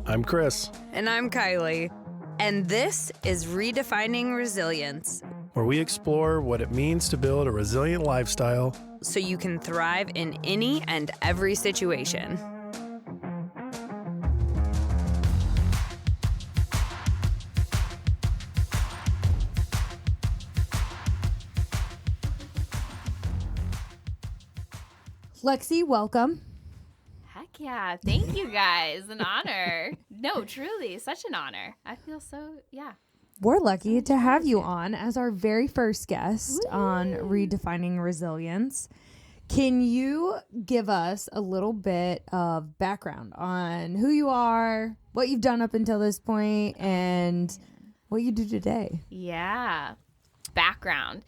I'm Chris, And I'm Kiley. And this is Redefining Resilience, where we explore what it means to build a resilient lifestyle so you can thrive in any and every situation. Lexi, welcome. Heck yeah. Thank you guys. An honor. No, truly, such an honor. I feel so, yeah. We're lucky to have you on as our very first guest on Redefining Resilience. Can you give us a little bit of background on who you are, what you've done up until this point, and what you do today? Yeah. Background.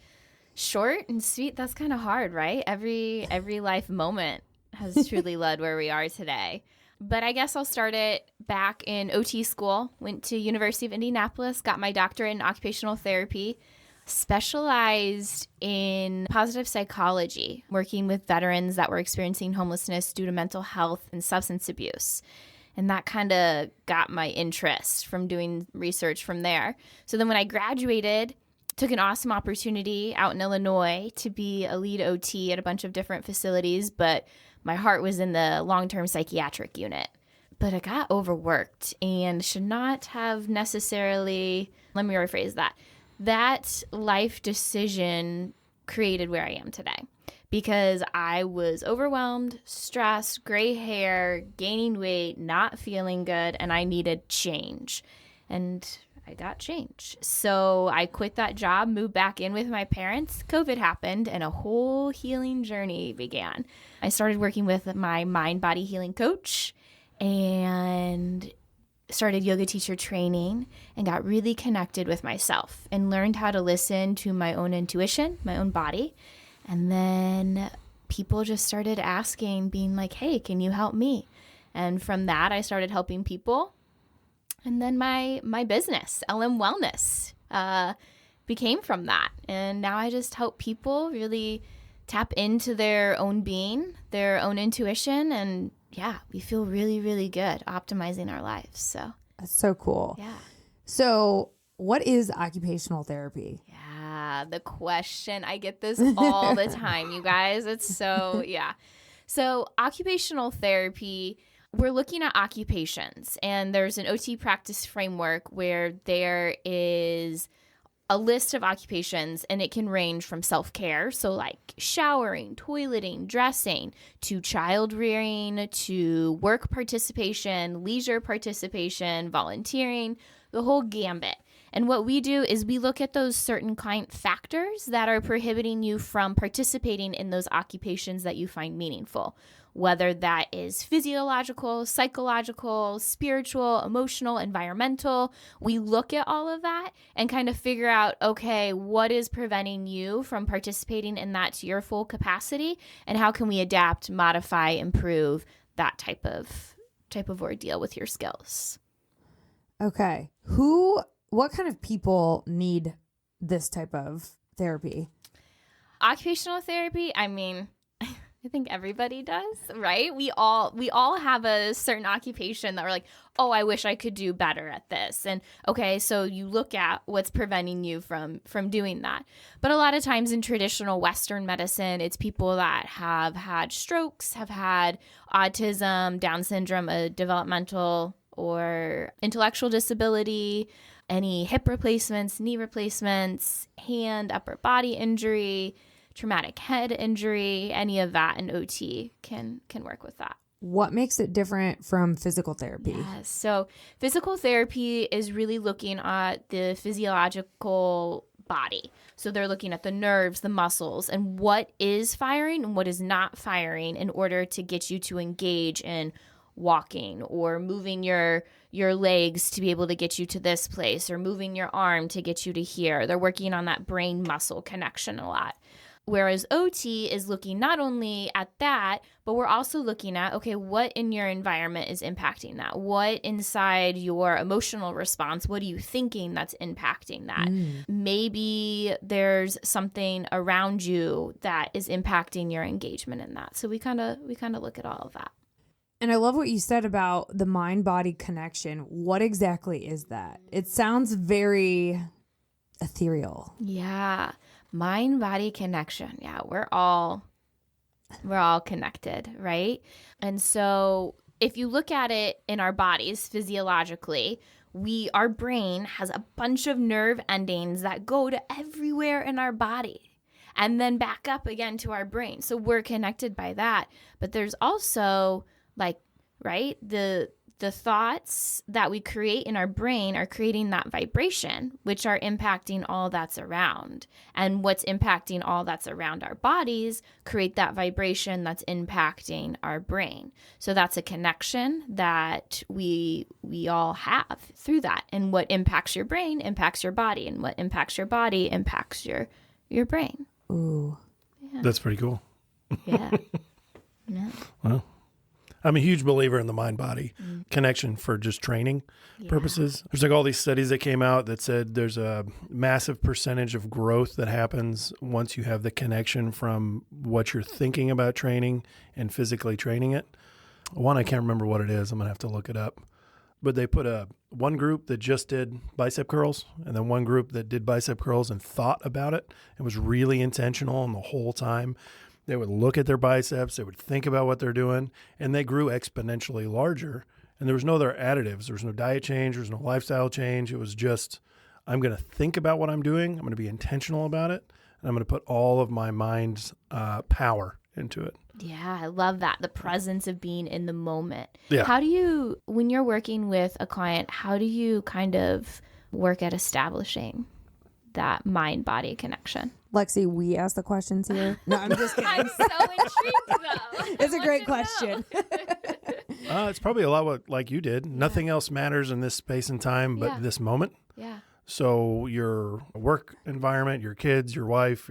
Short and sweet, that's kind of hard, right? Every life moment has truly led where we are today. But I guess I'll start it back in OT school. Went to University of Indianapolis, got my doctorate in Occupational Therapy, specialized in positive psychology, working with veterans that were experiencing homelessness due to mental health and substance abuse. And that kind of got my interest from doing research from there. So then when I graduated, took an awesome opportunity out in Illinois to be a lead OT at a bunch of different facilities, but my heart was in the long-term psychiatric unit. But I got overworked and should not have necessarily, let me rephrase that. That life decision created where I am today because I was overwhelmed, stressed, gray hair, gaining weight, not feeling good, and I needed change. And I got change. So I quit that job, moved back in with my parents. COVID happened and a whole healing journey began. I started working with my mind-body healing coach and started yoga teacher training and got really connected with myself and learned how to listen to my own intuition, my own body. And then people just started asking, being like, hey, can you help me? And from that, I started helping people. And then my business, LM Wellness, became from that. And now I just help people really tap into their own being, their own intuition. And yeah, we feel really, really good optimizing our lives. So That's so cool. yeah. So what is occupational therapy? Yeah, the question. I get this all the time, you guys. It's so, yeah. So occupational therapy, we're looking at occupations, and there's an OT practice framework where there is a list of occupations, and it can range from self-care, so like showering, toileting, dressing, to child rearing, to work participation, leisure participation, volunteering, the whole gambit. And what we do is we look at those certain client factors that are prohibiting you from participating in those occupations that you find meaningful, whether that is physiological, psychological, spiritual, emotional, environmental. We look at all of that and kind of figure out, okay, what is preventing you from participating in that to your full capacity, and how can we adapt, modify, improve that type of ordeal with your skills. Okay. What kind of people need this type of therapy? Occupational therapy, I mean, I think everybody does, right? We all have a certain occupation that we're like, oh, I wish I could do better at this. And okay, so you look at what's preventing you from doing that. But a lot of times in traditional Western medicine, it's people that have had strokes, have had autism, Down syndrome, a developmental or intellectual disability, any hip replacements, knee replacements, hand, upper body injury, traumatic head injury, any of that, and OT can work with that. What makes it different from physical therapy? Yes. So physical therapy is really looking at the physiological body. So they're looking at the nerves, the muscles, and what is firing and what is not firing in order to get you to engage in walking or moving your legs to be able to get you to this place, or moving your arm to get you to here. They're working on that brain muscle connection a lot. Whereas OT is looking not only at that, but we're also looking at, okay, what in your environment is impacting that? What inside your emotional response, what are you thinking that's impacting that? Maybe there's something around you that is impacting your engagement in that. So we kind of look at all of that. And I love what you said about the mind-body connection. What exactly is that? It sounds very ethereal. Yeah. Mind-body connection. Yeah, we're all connected, right? And so if you look at it in our bodies physiologically, our brain has a bunch of nerve endings that go to everywhere in our body and then back up again to our brain. So we're connected by that. But there's also right, the thoughts that we create in our brain are creating that vibration, which are impacting all that's around. And what's impacting all that's around our bodies create that vibration that's impacting our brain. So that's a connection that we all have through that. And what impacts your brain impacts your body, and what impacts your body impacts your brain. Ooh. Yeah. That's pretty cool. Yeah. Yeah. Well, I'm a huge believer in the mind-body connection for just training purposes. There's all these studies that came out that said there's a massive percentage of growth that happens once you have the connection from what you're thinking about training and physically training it. One, I can't remember what it is. I'm going to have to look it up. But they put one group that just did bicep curls and then one group that did bicep curls and thought about it and was really intentional, and the whole time they would look at their biceps, they would think about what they're doing, and they grew exponentially larger. And there was no other additives. There was no diet change. There was no lifestyle change. It was just, I'm going to think about what I'm doing. I'm going to be intentional about it. And I'm going to put all of my mind's power into it. Yeah, I love that. The presence of being in the moment. Yeah. How do you, when you're working with a client, how do you kind of work at establishing that mind-body connection? Lexi, we ask the questions here. No, I'm just kidding. I'm so intrigued, though. It's a great question. It's probably a lot like you did. Nothing else matters in this space and time but this moment. Yeah. So your work environment, your kids, your wife,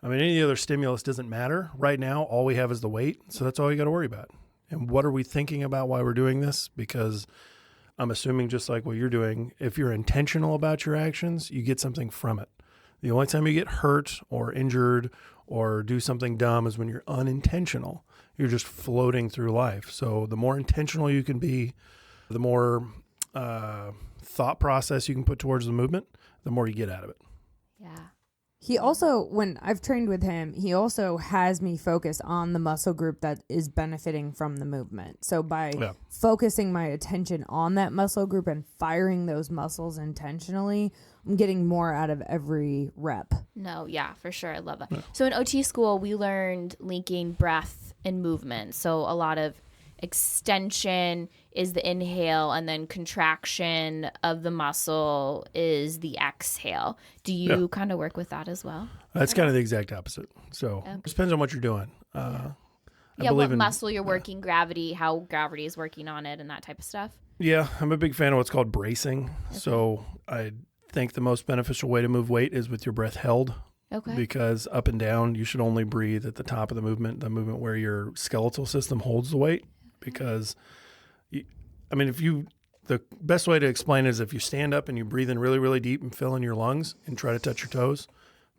any other stimulus doesn't matter. Right now, all we have is the weight. So that's all you got to worry about. And what are we thinking about while we're doing this? Because I'm assuming, just like what you're doing, if you're intentional about your actions, you get something from it. The only time you get hurt or injured or do something dumb is when you're unintentional. You're just floating through life. So the more intentional you can be, the more thought process you can put towards the movement, the more you get out of it. Yeah. He also, when I've trained with him, he also has me focus on the muscle group that is benefiting from the movement. So by focusing my attention on that muscle group and firing those muscles intentionally, I'm getting more out of every rep. No, yeah, for sure. I love that. Yeah. So in OT school, we learned linking breath and movement. So a lot of extension is the inhale, and then contraction of the muscle is the exhale. Do you kind of work with that as well? That's kind of the exact opposite. So it depends on what you're doing. What muscle you're working, gravity, how gravity is working on it, and that type of stuff. Yeah, I'm a big fan of what's called bracing. Okay. So I think the most beneficial way to move weight is with your breath held. Okay. Because up and down, you should only breathe at the top of the movement where your skeletal system holds the weight. Because, the best way to explain it is if you stand up and you breathe in really, really deep and fill in your lungs and try to touch your toes,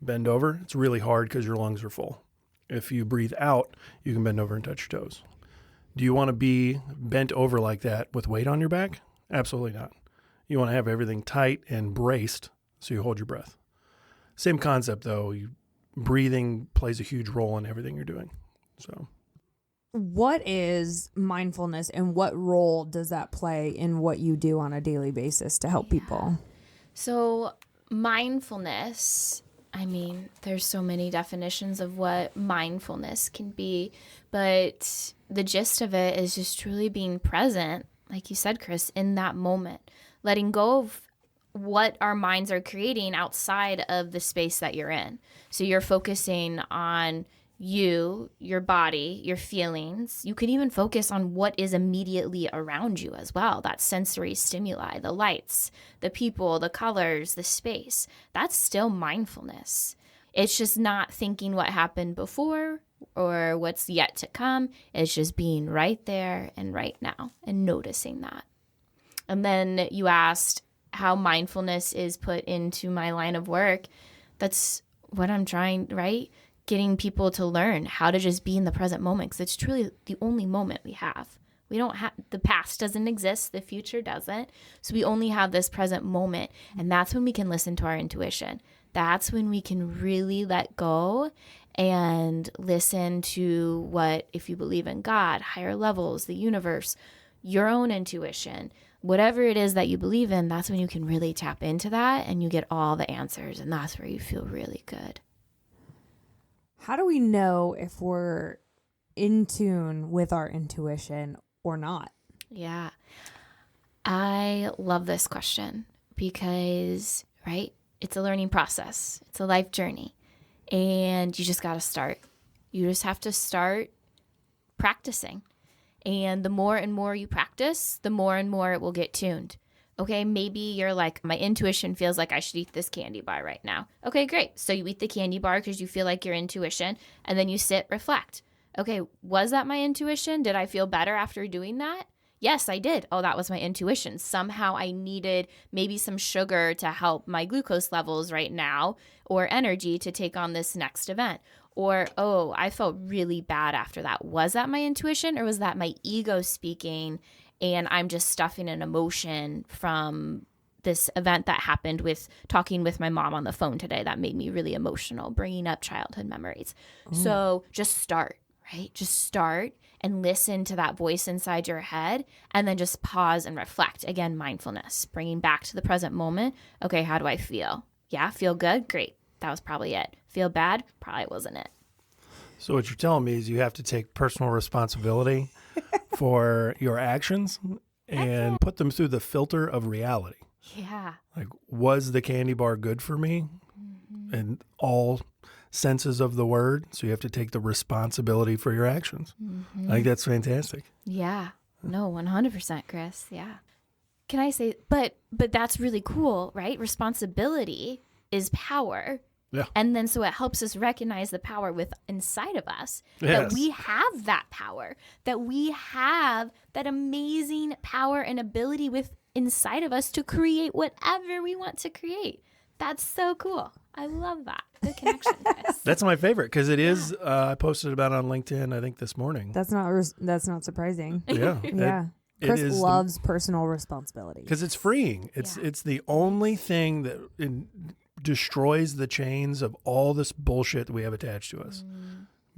bend over, it's really hard because your lungs are full. If you breathe out, you can bend over and touch your toes. Do you want to be bent over like that with weight on your back? Absolutely not. You want to have everything tight and braced so you hold your breath. Same concept, though. Breathing plays a huge role in everything you're doing. So. What is mindfulness, and what role does that play in what you do on a daily basis to help people? So mindfulness, there's so many definitions of what mindfulness can be, but the gist of it is just truly being present, like you said, Chris, in that moment, letting go of what our minds are creating outside of the space that you're in. So you're focusing on your body, your feelings. You can even focus on what is immediately around you as well. That sensory stimuli, the lights, the people, the colors, the space. That's still mindfulness. It's just not thinking what happened before or what's yet to come. It's just being right there and right now and noticing that. And then you asked how mindfulness is put into my line of work. That's what I'm trying, right? Getting people to learn how to just be in the present moment, because it's truly the only moment we have. We don't have, the past doesn't exist, the future doesn't. So we only have this present moment. And that's when we can listen to our intuition. That's when we can really let go and listen to what, if you believe in God, higher levels, the universe, your own intuition, whatever it is that you believe in, that's when you can really tap into that and you get all the answers. And that's where you feel really good. How do we know if we're in tune with our intuition or not? Yeah. I love this question because, right, it's a learning process. It's a life journey. And you just got to start. You just have to start practicing. And the more and more you practice, the more and more it will get tuned. Okay, maybe you're like, my intuition feels like I should eat this candy bar right now. Okay, great. So you eat the candy bar because you feel like your intuition, and then you sit, reflect. Okay, was that my intuition? Did I feel better after doing that? Yes, I did. Oh, that was my intuition. Somehow I needed maybe some sugar to help my glucose levels right now, or energy to take on this next event. Or, oh, I felt really bad after that. Was that my intuition, or was that my ego speaking and I'm just stuffing an emotion from this event that happened with talking with my mom on the phone today that made me really emotional, bringing up childhood memories. So just start, right? Just start and listen to that voice inside your head, and then just pause and reflect. Again, mindfulness, bringing back to the present moment. Okay, how do I feel? Yeah, feel good? Great. That was probably it. Feel bad? Probably wasn't it. So what you're telling me is you have to take personal responsibility for your actions and put them through the filter of reality. Yeah. Like, was the candy bar good for me? In all senses of the word. So you have to take the responsibility for your actions. I think that's fantastic. Yeah. No, 100%, Chris. Yeah. Can I say, but that's really cool, right? Responsibility is power. Yeah. And then so it helps us recognize the power with inside of us, Yes. that we have that power, that we have that amazing power and ability with inside of us to create whatever we want to create. That's so cool. I love that. Good connection, Chris. That's my favorite because it is, I posted about it on LinkedIn, I think this morning. That's not surprising. Yeah. Yeah. Chris loves personal responsibility. Because it's freeing. It's the only thing that destroys the chains of all this bullshit that we have attached to us.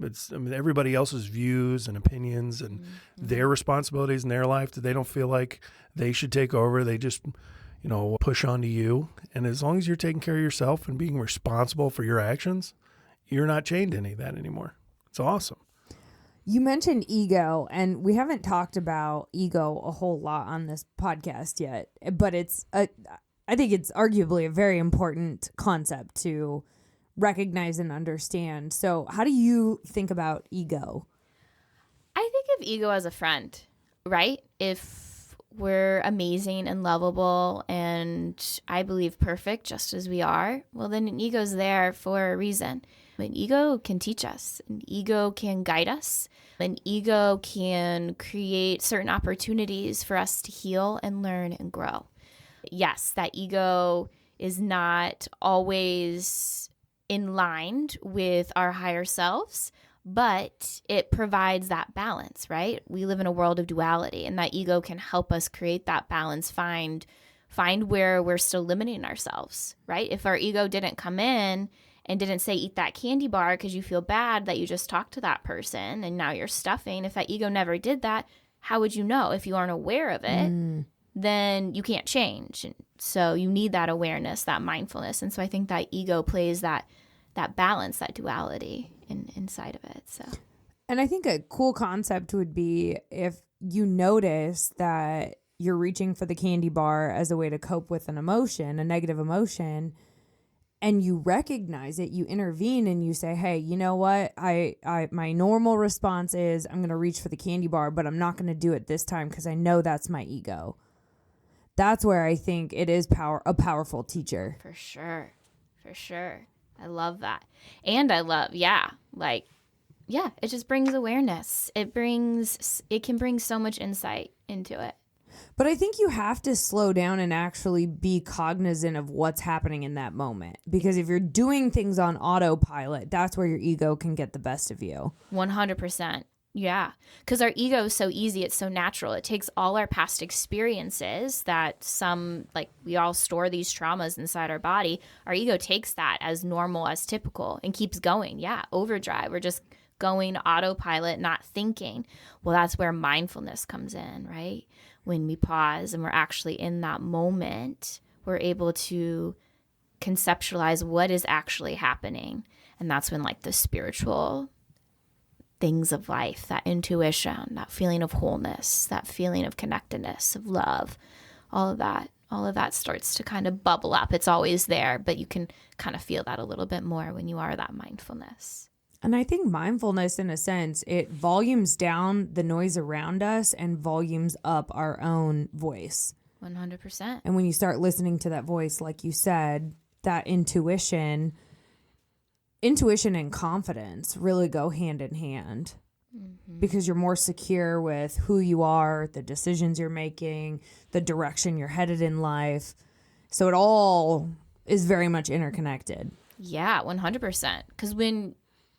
It's, everybody else's views and opinions and their responsibilities in their life that they don't feel like they should take over. They just, push onto you. And as long as you're taking care of yourself and being responsible for your actions, you're not chained to any of that anymore. It's awesome. You mentioned ego, and we haven't talked about ego a whole lot on this podcast yet, but I think it's arguably a very important concept to recognize and understand. So how do you think about ego? I think of ego as a friend, right? If we're amazing and lovable and I believe perfect just as we are, well, then an ego's there for a reason. An ego can teach us. An ego can guide us. An ego can create certain opportunities for us to heal and learn and grow. Yes, that ego is not always in line with our higher selves, but it provides that balance, right? We live in a world of duality, and that ego can help us create that balance, find where we're still limiting ourselves, right? If our ego didn't come in and didn't say, eat that candy bar because you feel bad that you just talked to that person and now you're stuffing, if that ego never did that, how would you know? If you aren't aware of it, then you can't change. And so you need that awareness, that mindfulness. And so I think that ego plays that balance, that duality inside of it. So, and I think a cool concept would be if you notice that you're reaching for the candy bar as a way to cope with an emotion, a negative emotion, and you recognize it, you intervene and you say, hey, you know what? My normal response is I'm going to reach for the candy bar, but I'm not going to do it this time because I know that's my ego. That's where I think it is a powerful teacher. For sure. I love that. And I love, it just brings awareness. It can bring so much insight into it. But I think you have to slow down and actually be cognizant of what's happening in that moment. Because if you're doing things on autopilot, that's where your ego can get the best of you. 100%. Yeah, because our ego is so easy. It's so natural. It takes all our past experiences that we all store these traumas inside our body. Our ego takes that as normal, as typical, and keeps going. Yeah, overdrive. We're just going autopilot, not thinking. Well, that's where mindfulness comes in, right? When we pause and we're actually in that moment, we're able to conceptualize what is actually happening. And that's when the spiritual things of life, that intuition, that feeling of wholeness, that feeling of connectedness, of love, all of that starts to kind of bubble up. It's always there, but you can kind of feel that a little bit more when you are that mindfulness. And I think mindfulness, in a sense, it volumes down the noise around us and volumes up our own voice. 100%. And when you start listening to that voice, like you said, that intuition and confidence really go hand in hand, because you're more secure with who you are, the decisions you're making, the direction you're headed in life. So it all is very much interconnected. Yeah, 100%. Because when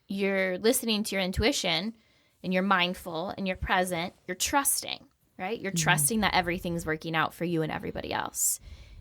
you're listening to your intuition and you're mindful and you're present, you're trusting, right? You're trusting that everything's working out for you and everybody else.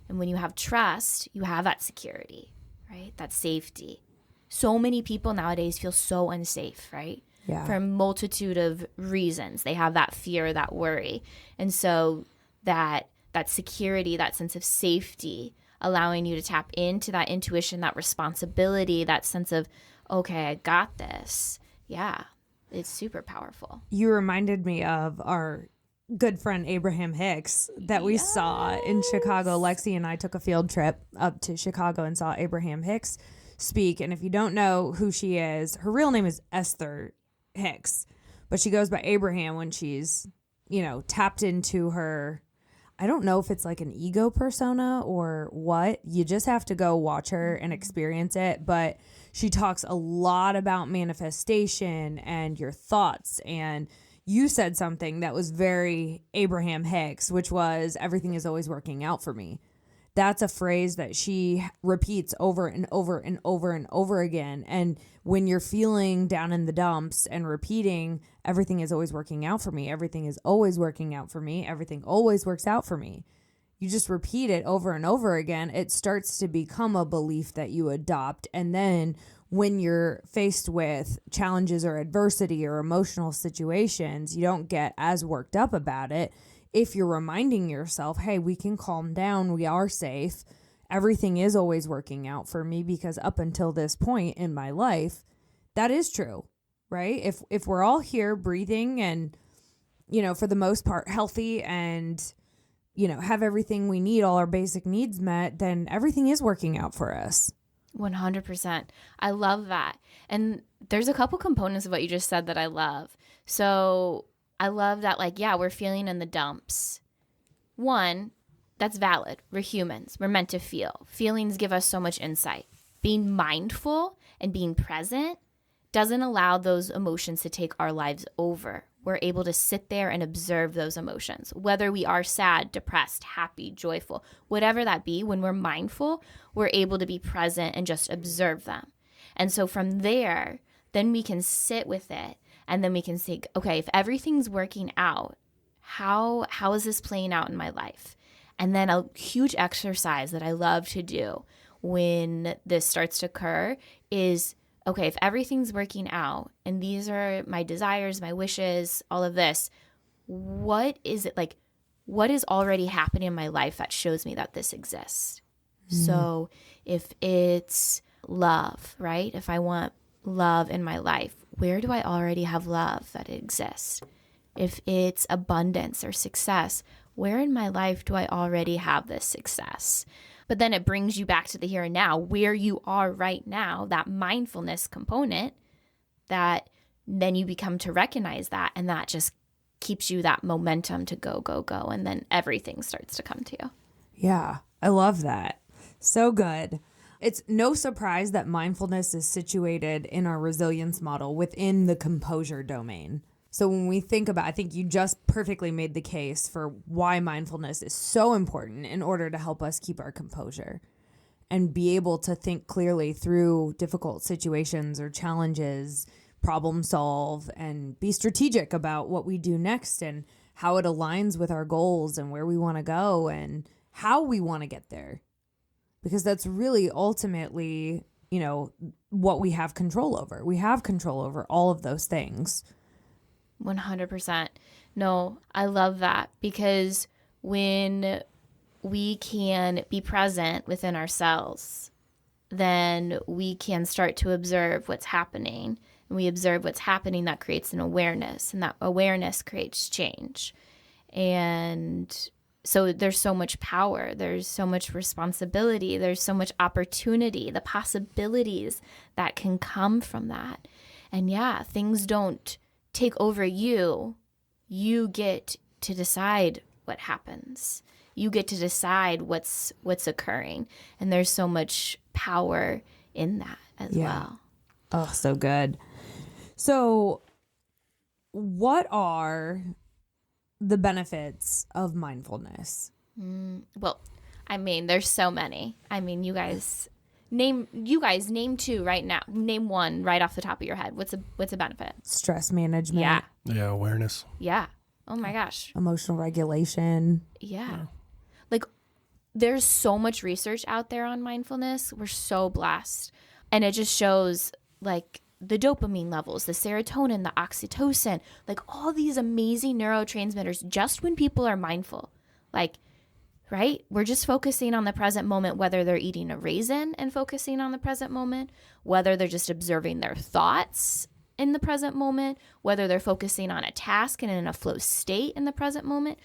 And when you have trust, you have that security, right? That safety. So many people nowadays feel so unsafe, right? Yeah. For a multitude of reasons. They have that fear, that worry. And so that security, that sense of safety, allowing you to tap into that intuition, that responsibility, that sense of, okay, I got this. Yeah, it's super powerful. You reminded me of our good friend Abraham Hicks that we saw in Chicago. Lexi and I took a field trip up to Chicago and saw Abraham Hicks speak. And if you don't know who she is, her real name is Esther Hicks, but she goes by Abraham when she's, tapped into her. I don't know if it's like an ego persona or what. You just have to go watch her and experience it. But she talks a lot about manifestation and your thoughts. And you said something that was very Abraham Hicks, which was, everything is always working out for me. That's a phrase that she repeats over and over and over and over again. And when you're feeling down in the dumps and repeating, everything is always working out for me, everything is always working out for me, everything always works out for me, you just repeat it over and over again, it starts to become a belief that you adopt. And then when you're faced with challenges or adversity or emotional situations, you don't get as worked up about it. If you're reminding yourself, hey, we can calm down, we are safe, everything is always working out for me, because up until this point in my life, that is true, right? If we're all here breathing and, for the most part healthy and, have everything we need, all our basic needs met, then everything is working out for us. 100%. I love that. And there's a couple components of what you just said that I love. So I love that, we're feeling in the dumps. One, that's valid. We're humans. We're meant to feel. Feelings give us so much insight. Being mindful and being present doesn't allow those emotions to take our lives over. We're able to sit there and observe those emotions, whether we are sad, depressed, happy, joyful, whatever that be. When we're mindful, we're able to be present and just observe them. And so from there, then we can sit with it. And then we can think, okay, if everything's working out, how is this playing out in my life? And then a huge exercise that I love to do when this starts to occur is, okay, if everything's working out and these are my desires, my wishes, all of this, what is it what is already happening in my life that shows me that this exists? So if it's love, right? If I want love in my life, where do I already have love that exists? If it's abundance or success, where in my life do I already have this success? But then it brings you back to the here and now, where you are right now, that mindfulness component, that then you become to recognize that, and that just keeps you that momentum to go, go, go, and then everything starts to come to you. Yeah, I love that. So good. It's no surprise that mindfulness is situated in our resilience model within the composure domain. So when we think about, I think you just perfectly made the case for why mindfulness is so important in order to help us keep our composure and be able to think clearly through difficult situations or challenges, problem solve and be strategic about what we do next and how it aligns with our goals and where we want to go and how we want to get there. Because that's really ultimately, you know, what we have control over. We have control over all of those things. 100%. No, I love that, because when we can be present within ourselves, then we can start to observe what's happening. And we observe what's happening, that creates an awareness, and that awareness creates change. And so there's so much power, there's so much responsibility, there's so much opportunity, the possibilities that can come from that. And yeah, things don't take over you. You get to decide what happens. You get to decide what's occurring. And there's so much power in that as well. Oh, so good. So what are the benefits of mindfulness? Well, I mean, there's so many. I mean, you guys name two right now. Name one right off the top of your head. What's a benefit? Stress management. Yeah, awareness. Yeah. Oh my gosh. Emotional regulation. Yeah. Like, there's so much research out there on mindfulness. We're so blessed. And it just shows, like, the dopamine levels, the serotonin, the oxytocin, like all these amazing neurotransmitters just when people are mindful. Like, right? We're just focusing on the present moment, whether they're eating a raisin and focusing on the present moment, whether they're just observing their thoughts in the present moment, whether they're focusing on a task and in a flow state in the present moment.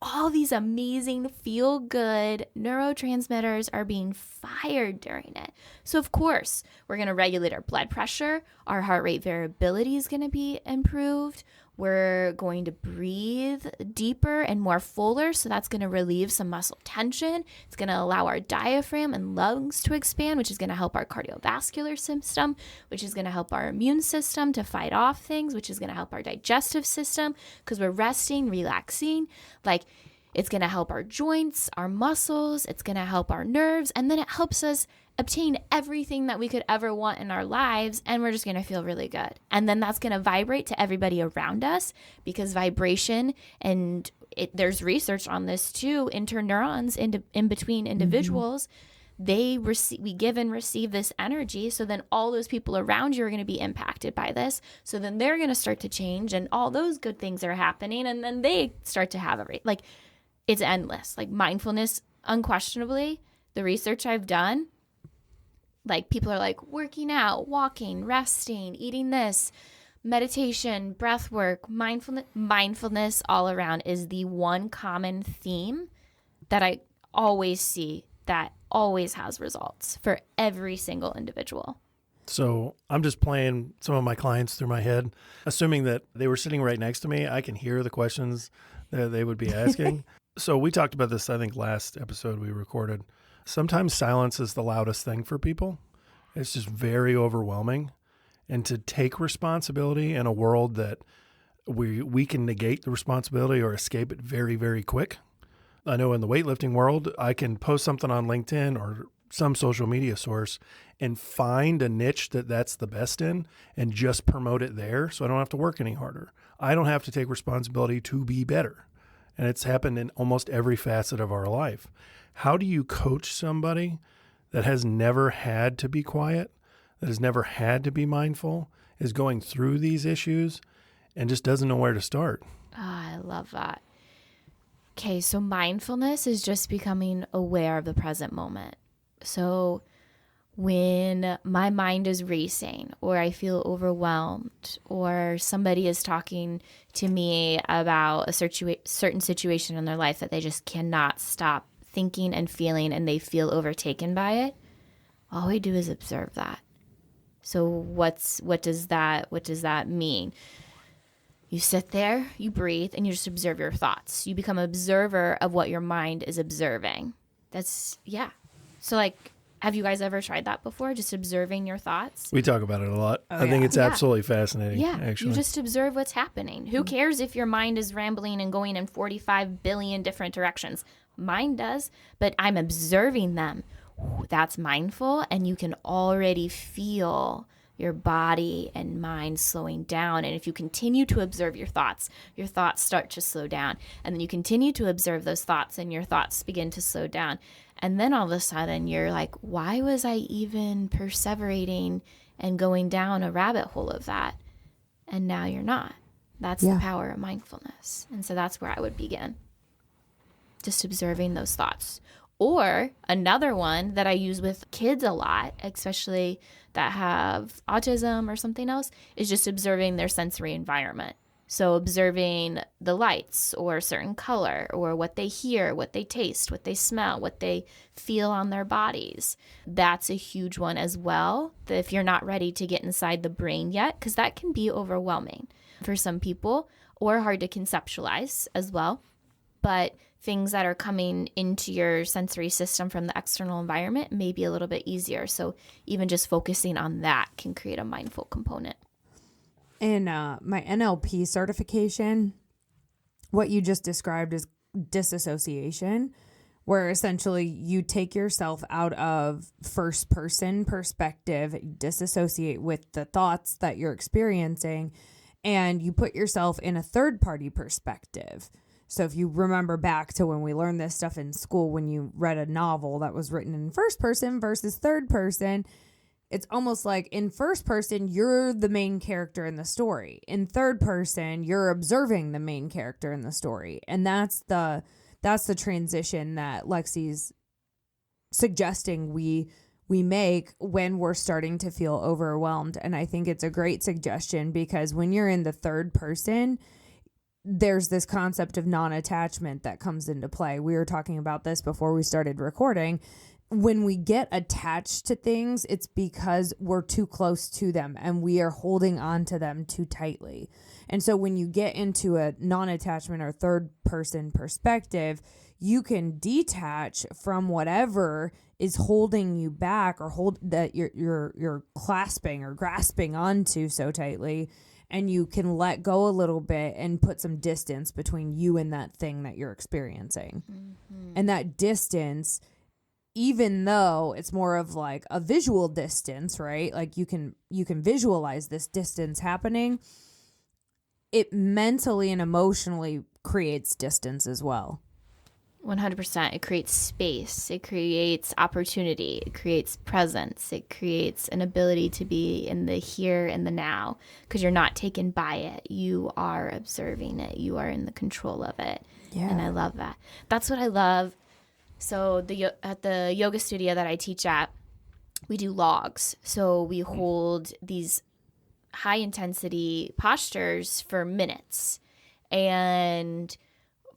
All these amazing feel-good neurotransmitters are being fired during it. So, of course, we're going to regulate our blood pressure. Our heart rate variability is going to be improved. We're going to breathe deeper and more fuller, so that's going to relieve some muscle tension. It's going to allow our diaphragm and lungs to expand, which is going to help our cardiovascular system, which is going to help our immune system to fight off things, which is going to help our digestive system because we're resting, relaxing. Like, it's going to help our joints, our muscles. It's going to help our nerves, and then it helps us obtain everything that we could ever want in our lives, and we're just going to feel really good. And then that's going to vibrate to everybody around us, because vibration, and there's research on this too, interneurons in between individuals, we give and receive this energy. So then all those people around you are going to be impacted by this. So then they're going to start to change, and all those good things are happening, and then they start to have like, it's endless. Like, mindfulness, unquestionably, the research I've done, like, people are like working out, walking, resting, eating this, meditation, breath work, mindfulness all around is the one common theme that I always see that always has results for every single individual. So I'm just playing some of my clients through my head, assuming that they were sitting right next to me. I can hear the questions that they would be asking. So we talked about this, I think, last episode we recorded. Sometimes silence is the loudest thing for people. It's just very overwhelming. And to take responsibility in a world that we can negate the responsibility or escape it very, very quick. I know in the weightlifting world, I can post something on LinkedIn or some social media source and find a niche that's the best in and just promote it there so I don't have to work any harder. I don't have to take responsibility to be better. And it's happened in almost every facet of our life. How do you coach somebody that has never had to be quiet, that has never had to be mindful, is going through these issues and just doesn't know where to start? I love that. Okay, so mindfulness is just becoming aware of the present moment. So when my mind is racing, or I feel overwhelmed, or somebody is talking to me about a certain situation in their life that they just cannot stop thinking and feeling, and they feel overtaken by it, all I do is observe that. So what does that mean? You sit there, you breathe, and you just observe your thoughts. You become an observer of what your mind is observing. So, like, have you guys ever tried that before? Just observing your thoughts? We talk about it a lot. I think it's absolutely fascinating. Yeah, actually. You just observe what's happening. Who cares if your mind is rambling and going in 45 billion different directions? Mine does, but I'm observing them. That's mindful, and you can already feel your body and mind slowing down. And if you continue to observe your thoughts start to slow down. And then you continue to observe those thoughts and your thoughts begin to slow down. And then all of a sudden you're like, why was I even perseverating and going down a rabbit hole of that? And now you're not. That's the power of mindfulness. And so that's where I would begin. Just observing those thoughts. Or another one that I use with kids a lot, especially that have autism or something else, is just observing their sensory environment. So observing the lights or a certain color or what they hear, what they taste, what they smell, what they feel on their bodies. That's a huge one as well. That if you're not ready to get inside the brain yet, because that can be overwhelming for some people or hard to conceptualize as well. But things that are coming into your sensory system from the external environment may be a little bit easier. So even just focusing on that can create a mindful component. In my NLP certification, what you just described is disassociation, where essentially you take yourself out of first person perspective, disassociate with the thoughts that you're experiencing, and you put yourself in a third party perspective. So if you remember back to when we learned this stuff in school, when you read a novel that was written in first person versus third person, it's almost like in first person, you're the main character in the story. In third person, you're observing the main character in the story. And that's the transition that Lexi's suggesting we make when we're starting to feel overwhelmed. And I think it's a great suggestion because when you're in the third person, there's this concept of non-attachment that comes into play. We were talking about this before we started recording. When we get attached to things, it's because we're too close to them and we are holding on to them too tightly. And so when you get into a non-attachment or third person perspective, you can detach from whatever is holding you back or that you're clasping or grasping onto so tightly. And you can let go a little bit and put some distance between you and that thing that you're experiencing. Mm-hmm. And that distance, even though it's more of like a visual distance, right? Like you can visualize this distance happening. It mentally and emotionally creates distance as well. 100%. It creates space. It creates opportunity. It creates presence. It creates an ability to be in the here and the now because you're not taken by it. You are observing it. You are in the control of it. Yeah. And I love that. That's what I love. So at the yoga studio that I teach at, we do logs. So we hold these high intensity postures for minutes. And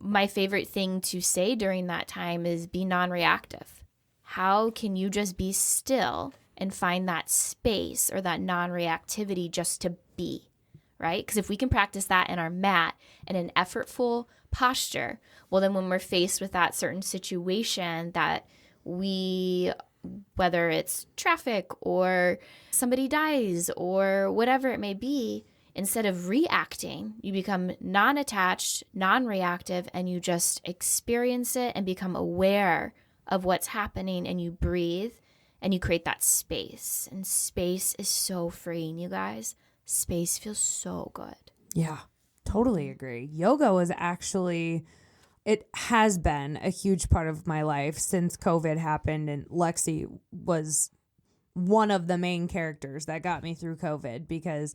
my favorite thing to say during that time is be non-reactive. How can you just be still and find that space or that non-reactivity just to be, right? Because if we can practice that in our mat in an effortful posture, well, then when we're faced with that certain situation that whether it's traffic or somebody dies or whatever it may be, instead of reacting, you become non-attached, non-reactive, and you just experience it and become aware of what's happening, and you breathe and you create that space. And space is so freeing, you guys. Space feels so good. Yeah, totally agree. Yoga was actually, it has been a huge part of my life since COVID happened, and Lexi was one of the main characters that got me through COVID because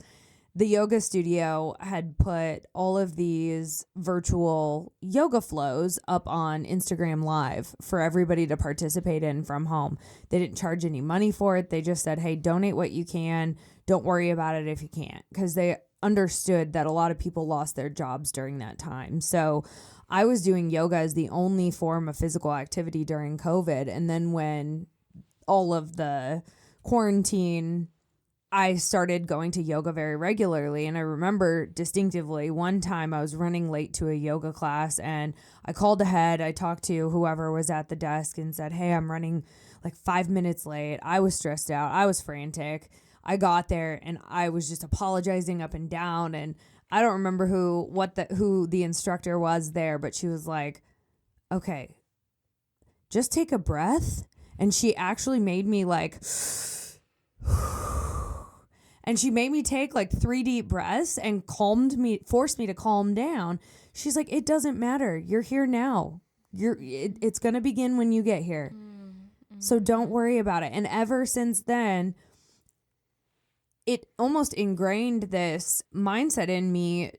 the yoga studio had put all of these virtual yoga flows up on Instagram Live for everybody to participate in from home. They didn't charge any money for it. They just said, hey, donate what you can. Don't worry about it if you can't, because they understood that a lot of people lost their jobs during that time. So I was doing yoga as the only form of physical activity during COVID. And then when all of the quarantine, I started going to yoga very regularly. And I remember distinctively one time I was running late to a yoga class and I called ahead. I talked to whoever was at the desk and said, hey, I'm running like 5 minutes late. I was stressed out. I was frantic. I got there and I was just apologizing up and down. And I don't remember who the instructor was there, but she was like, okay, just take a breath. And she actually made me like, And she made me take like 3 deep breaths and forced me to calm down. She's like, it doesn't matter. You're here now. It's going to begin when you get here. So don't worry about it. And ever since then, it almost ingrained this mindset in me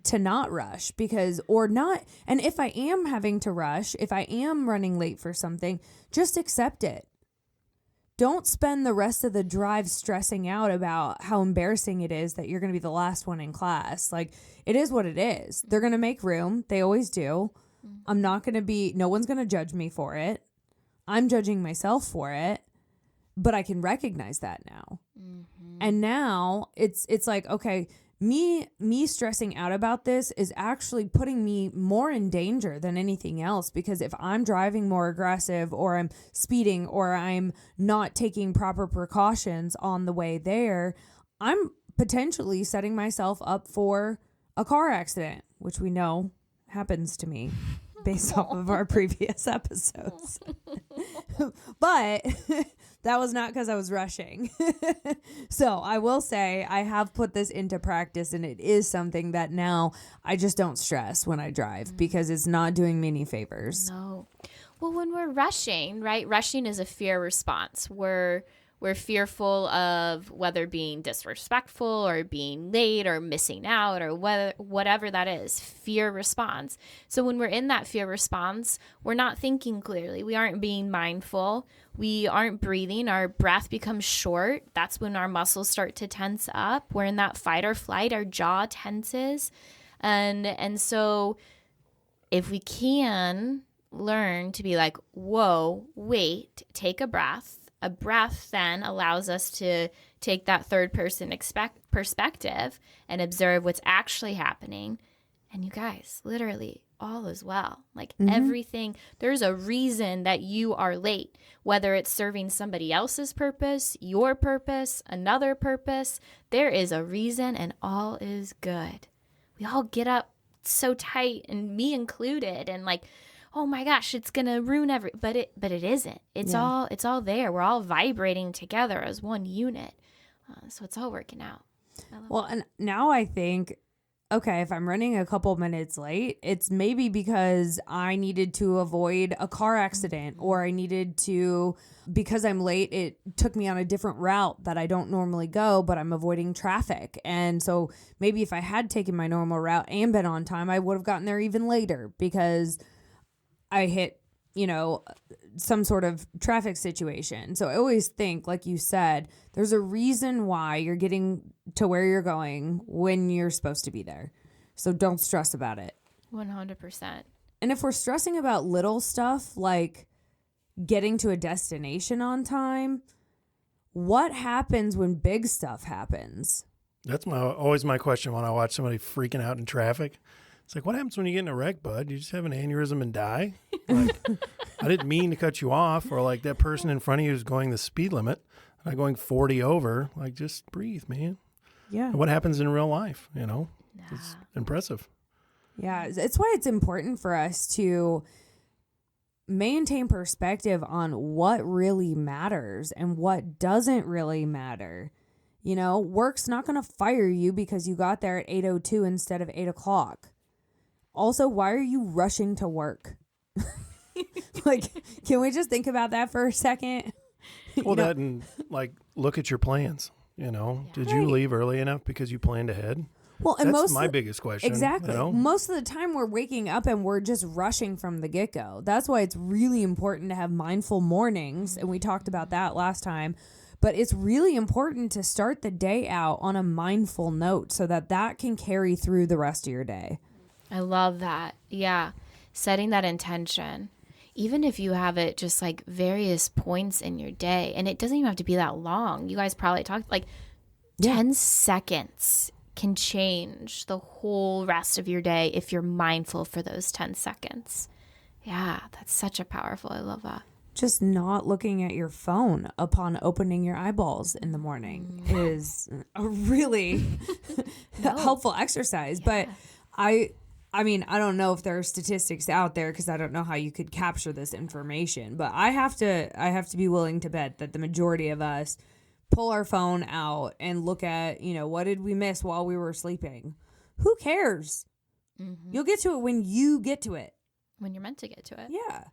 to not rush and if I am having to rush, if I am running late for something, just accept it. Don't spend the rest of the drive stressing out about how embarrassing it is that you're going to be the last one in class. Like, it is what it is. They're going to make room. They always do. No one's going to judge me for it. I'm judging myself for it, but I can recognize that now. And now it's like, okay, me stressing out about this is actually putting me more in danger than anything else, because if I'm driving more aggressive, or I'm speeding, or I'm not taking proper precautions on the way there, I'm potentially setting myself up for a car accident, which we know happens to me based off of our previous episodes. But that was not because I was rushing. So I will say I have put this into practice, and it is something that now I just don't stress when I drive, because it's not doing me any favors. No. Well, when we're rushing, right? Rushing is a fear response. We're fearful of whether being disrespectful or being late or missing out or whatever that is, fear response. So when we're in that fear response, we're not thinking clearly. We aren't being mindful. We aren't breathing. Our breath becomes short. That's when our muscles start to tense up. We're in that fight or flight. Our jaw tenses. And so if we can learn to be like, whoa, wait, take a breath. A breath then allows us to take that third person perspective and observe what's actually happening. And you guys, literally, all is well. Like everything, there's a reason that you are late, whether it's serving somebody else's purpose, your purpose, another purpose. There is a reason, and all is good. We all get up so tight, and me included, and like, oh my gosh, it's going to ruin but it isn't. It's all there. We're all vibrating together as one unit. So it's all working out. Well, and now I think, okay, if I'm running a couple minutes late, it's maybe because I needed to avoid a car accident, or because I'm late, it took me on a different route that I don't normally go, but I'm avoiding traffic. And so maybe if I had taken my normal route and been on time, I would have gotten there even later, because I hit, some sort of traffic situation. So I always think, like you said, there's a reason why you're getting to where you're going when you're supposed to be there. So don't stress about it. 100%. And if we're stressing about little stuff like getting to a destination on time, what happens when big stuff happens? That's always my question when I watch somebody freaking out in traffic. It's like, what happens when you get in a wreck, bud? You just have an aneurysm and die? Like, I didn't mean to cut you off. Or like that person in front of you is going the speed limit, and I'm going 40 over. Like, just breathe, man. Yeah. And what happens in real life, Nah. It's impressive. Yeah. It's why it's important for us to maintain perspective on what really matters and what doesn't really matter. Work's not going to fire you because you got there at 8:02 instead of 8 o'clock. Also, why are you rushing to work? Like, can we just think about that for a second? Well, that and like, look at your plans. Did you leave early enough because you planned ahead? Well, and that's my biggest question. Exactly. Most of the time we're waking up and we're just rushing from the get-go. That's why it's really important to have mindful mornings. And we talked about that last time. But it's really important to start the day out on a mindful note so that can carry through the rest of your day. I love that. Yeah. Setting that intention. Even if you have it just like various points in your day, and it doesn't even have to be that long. You guys probably talked like 10 seconds can change the whole rest of your day if you're mindful for those 10 seconds. Yeah, that's such a powerful. I love that. Just not looking at your phone upon opening your eyeballs in the morning is a really helpful exercise. Yeah. But I mean, I don't know if there are statistics out there because I don't know how you could capture this information, but I have to be willing to bet that the majority of us pull our phone out and look at, what did we miss while we were sleeping? Who cares? Mm-hmm. You'll get to it when you get to it. When you're meant to get to it. Yeah.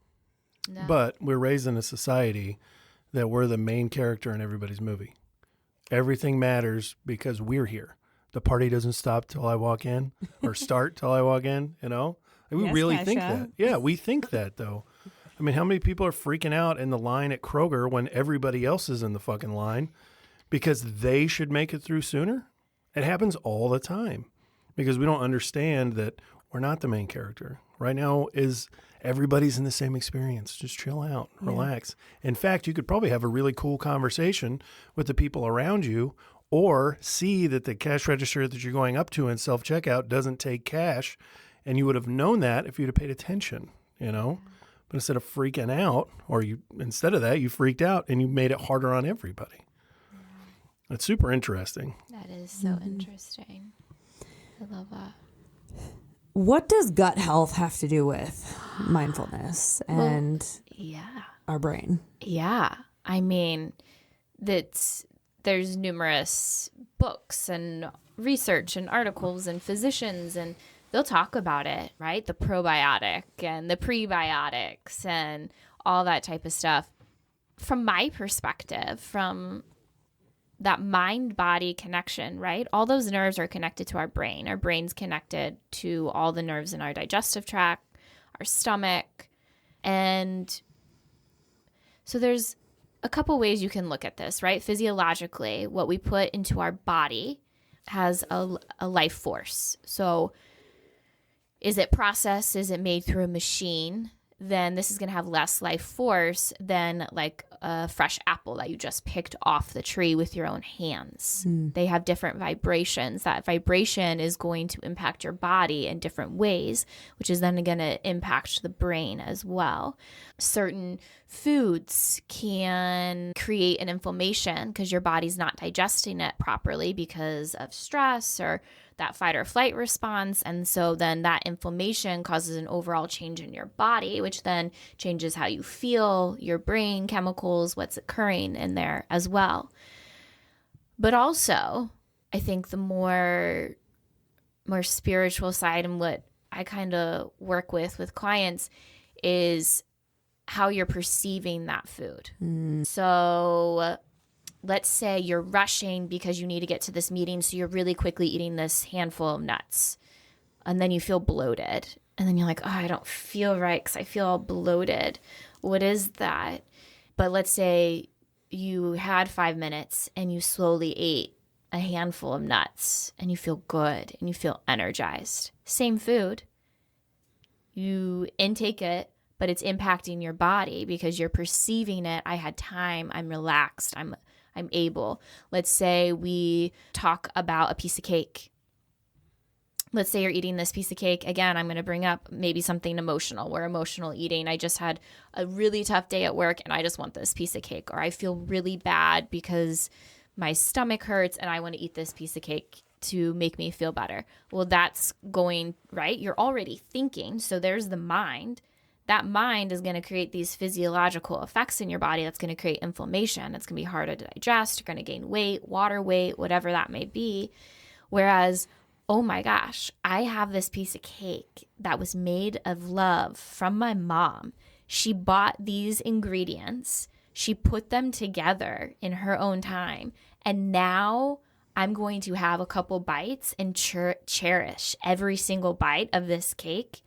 No. But we're raised in a society that we're the main character in everybody's movie. Everything matters because we're here. The party doesn't stop till I walk in or start till I walk in, We Yes, really Kasha. think that. Yeah, we think that, though. I mean, how many people are freaking out in the line at Kroger when everybody else is in the fucking line because they should make it through sooner? It happens all the time because we don't understand that we're not the main character. Right now is everybody's in the same experience. Just chill out, relax. In fact, you could probably have a really cool conversation with the people around you or see that the cash register that you're going up to in self-checkout doesn't take cash, and you would have known that if you'd have paid attention, But instead of freaking out, instead of that, you freaked out and you made it harder on everybody. That's super interesting. That is so interesting. I love that. What does gut health have to do with mindfulness and our brain? Yeah. I mean, there's numerous books and research and articles and physicians, and they'll talk about it, right? The probiotic and the prebiotics and all that type of stuff. From my perspective, from that mind-body connection, right? All those nerves are connected to our brain. Our brain's connected to all the nerves in our digestive tract, our stomach. And so there's a couple ways you can look at this, right? Physiologically, what we put into our body has a life force. So is it processed? Is it made through a machine? Then this is going to have less life force than like a fresh apple that you just picked off the tree with your own hands. They have different vibrations. That vibration is going to impact your body in different ways, which is then going to impact the brain as well. Certain foods can create an inflammation because your body's not digesting it properly because of stress or that fight or flight response. And so then that inflammation causes an overall change in your body, which then changes how you feel, your brain chemicals, what's occurring in there as well. But also, I think the more spiritual side and what I kind of work with clients is how you're perceiving that food. So let's say you're rushing because you need to get to this meeting, so you're really quickly eating this handful of nuts, and then you feel bloated, and then you're like, oh, I don't feel right because I feel all bloated. What is that? But let's say you had 5 minutes and you slowly ate a handful of nuts and you feel good and you feel energized. Same food. You intake it, but it's impacting your body because you're perceiving it. I had time. I'm relaxed. I'm able. Let's say we talk about a piece of cake. Let's say you're eating this piece of cake. Again, I'm going to bring up maybe something emotional. We're emotional eating. I just had a really tough day at work and I just want this piece of cake. Or I feel really bad because my stomach hurts and I want to eat this piece of cake to make me feel better. Well, that's going, right? You're already thinking. So there's the mind. That mind is going to create these physiological effects in your body. That's going to create inflammation. It's going to be harder to digest. You're going to gain weight, water weight, whatever that may be. Whereas, oh my gosh, I have this piece of cake that was made of love from my mom. She bought these ingredients. She put them together in her own time. And now I'm going to have a couple bites and cherish every single bite of this cake.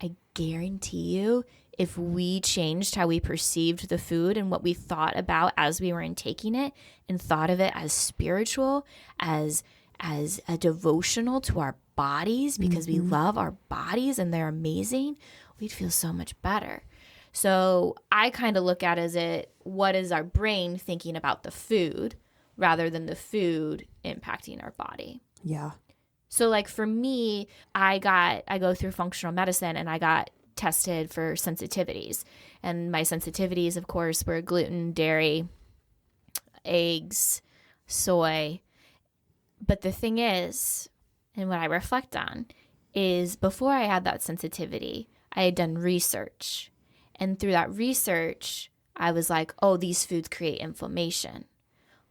I guarantee you, if we changed how we perceived the food and what we thought about as we were intaking it and thought of it as spiritual, as a devotional to our bodies because we love our bodies and they're amazing, we'd feel so much better. So I kind of look at it as what is our brain thinking about the food rather than the food impacting our body. Yeah. So like for me, I go through functional medicine and I got tested for sensitivities. And my sensitivities, of course, were gluten, dairy, eggs, soy. But the thing is, and what I reflect on, is before I had that sensitivity, I had done research. And through that research, I was like, oh, these foods create inflammation.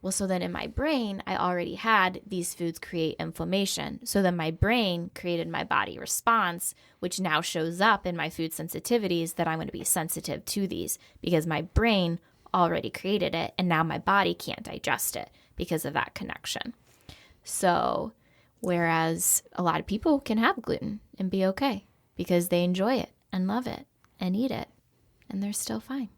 Well, so then in my brain, I already had these foods create inflammation. So then my brain created my body response, which now shows up in my food sensitivities that I'm going to be sensitive to these because my brain already created it. And now my body can't digest it because of that connection. So whereas a lot of people can have gluten and be okay because they enjoy it and love it and eat it and they're still fine.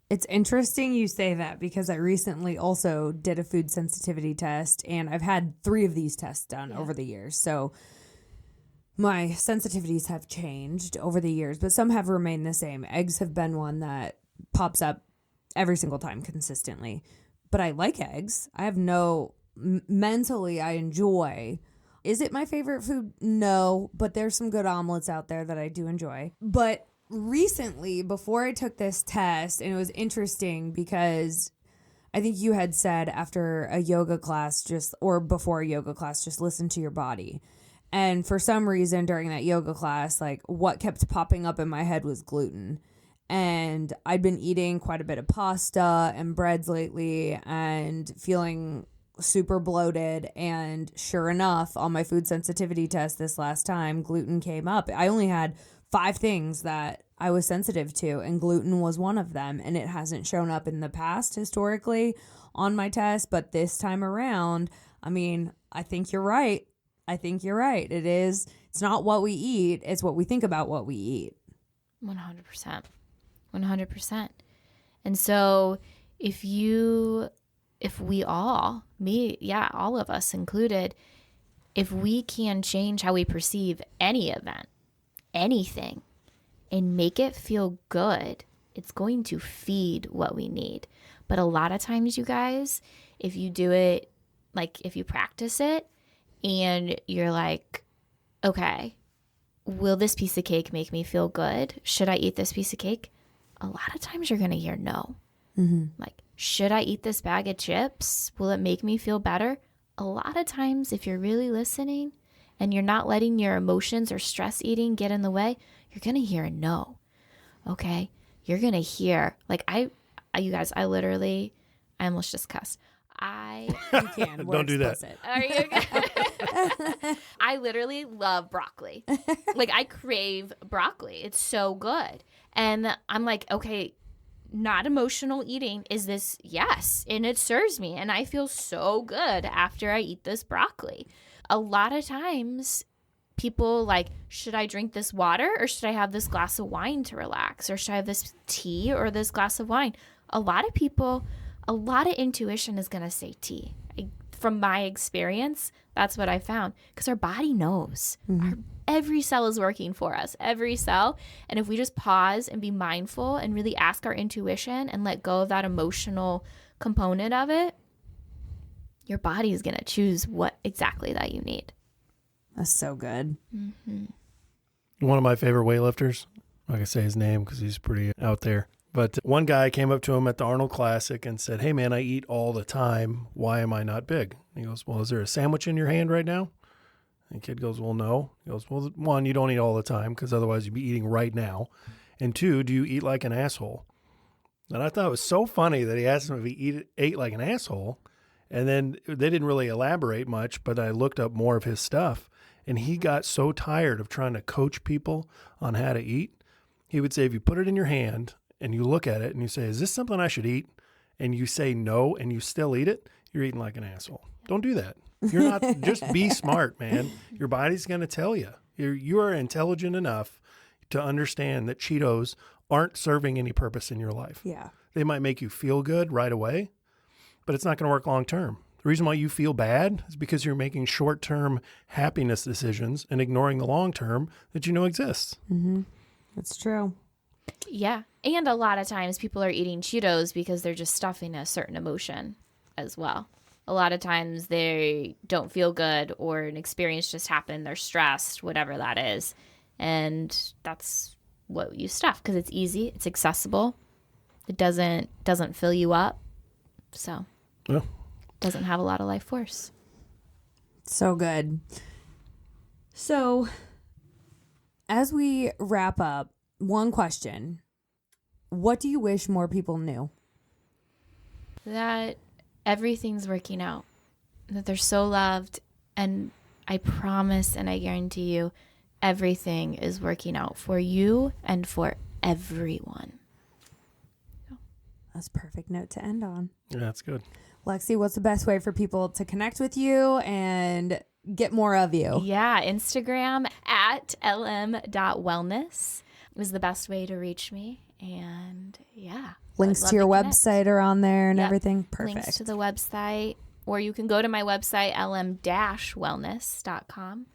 It's interesting you say that because I recently also did a food sensitivity test, and I've had 3 of these tests done over the years. So my sensitivities have changed over the years, but some have remained the same. Eggs have been one that pops up every single time consistently. But I like eggs. I have mentally, I enjoy. Is it my favorite food? No, but there's some good omelets out there that I do enjoy. But recently, before I took this test, and it was interesting because I think you had said after a yoga class or before a yoga class, just listen to your body. And for some reason during that yoga class, like what kept popping up in my head was gluten. And I'd been eating quite a bit of pasta and breads lately and feeling super bloated. And sure enough, on my food sensitivity test this last time, gluten came up. I only had 5 things that I was sensitive to, and gluten was one of them. And it hasn't shown up in the past historically on my test, but this time around, I mean, I think you're right. It's not what we eat, it's what we think about what we eat. 100%. 100%. And so if we all, all of us included, if we can change how we perceive any event, anything, and make it feel good, it's going to feed what we need. But a lot of times, you guys, if you do it, like if you practice it and you're like, okay, will this piece of cake make me feel good? Should I eat this piece of cake? A lot of times you're going to hear no. Mm-hmm. Like, should I eat this bag of chips? Will it make me feel better? A lot of times, if you're really listening and you're not letting your emotions or stress eating get in the way, you're going to hear a no. Okay? You're going to hear, like you guys, I almost just cussed. You can. Don't do that. Are you okay? I literally love broccoli. Like, I crave broccoli. It's so good. And I'm like, okay, not emotional eating. Is this? Yes. And it serves me. And I feel so good after I eat this broccoli. A lot of times people like, should I drink this water or should I have this glass of wine to relax? Or should I have this tea or this glass of wine? A lot of intuition is going to say tea. From my experience, that's what I found. Because our body knows. Mm-hmm. Every cell is working for us. Every cell. And if we just pause and be mindful and really ask our intuition and let go of that emotional component of it, your body is going to choose what exactly that you need. That's so good. Mm-hmm. One of my favorite weightlifters, I'm not going to say his name because he's pretty out there. But one guy came up to him at the Arnold Classic and said, "Hey, man, I eat all the time. Why am I not big?" And he goes, "Well, is there a sandwich in your hand right now?" And the kid goes, "Well, no." He goes, "Well, 1, you don't eat all the time because otherwise you'd be eating right now. And 2, do you eat like an asshole?" And I thought it was so funny that he asked him if he ate like an asshole. And then they didn't really elaborate much, but I looked up more of his stuff. And he got so tired of trying to coach people on how to eat. He would say, if you put it in your hand and you look at it and you say, "Is this something I should eat?" and you say no and you still eat it, you're eating like an asshole. Don't do that. You're not, just be smart, man. Your body's going to tell you. You are intelligent enough to understand that Cheetos aren't serving any purpose in your life. Yeah. They might make you feel good right away, but it's not going to work long term. The reason why you feel bad is because you're making short-term happiness decisions and ignoring the long-term that you know exists. Mm-hmm. That's true. Yeah. And a lot of times people are eating Cheetos because they're just stuffing a certain emotion as well. A lot of times they don't feel good or an experience just happened. They're stressed, whatever that is. And that's what you stuff because it's easy. It's accessible. It doesn't fill you up. So it doesn't have a lot of life force. So good. So as we wrap up, one question. What do you wish more people knew? That everything's working out, that they're so loved. And I promise and I guarantee you, everything is working out for you and for everyone. That's a perfect note to end on. Yeah, that's good. Lexi, what's the best way for people to connect with you and get more of you? Yeah, Instagram at lm.wellness is the best way to reach me. And yeah. Links I'd to your love connect. website are on there and Yep. everything. Perfect. Links to the website, or you can go to my website, lm-wellness.com.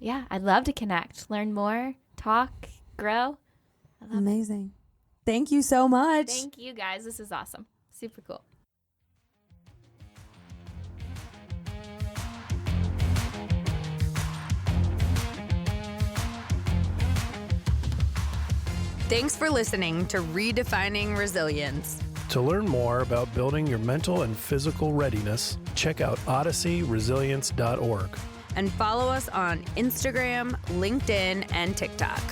Yeah, I'd love to connect, learn more, talk, grow. Amazing. Thank you so much. Thank you, guys. This is awesome. Super cool. Thanks for listening to Redefining Resilience. To learn more about building your mental and physical readiness, check out odysseyresilience.org. And follow us on Instagram, LinkedIn, and TikTok.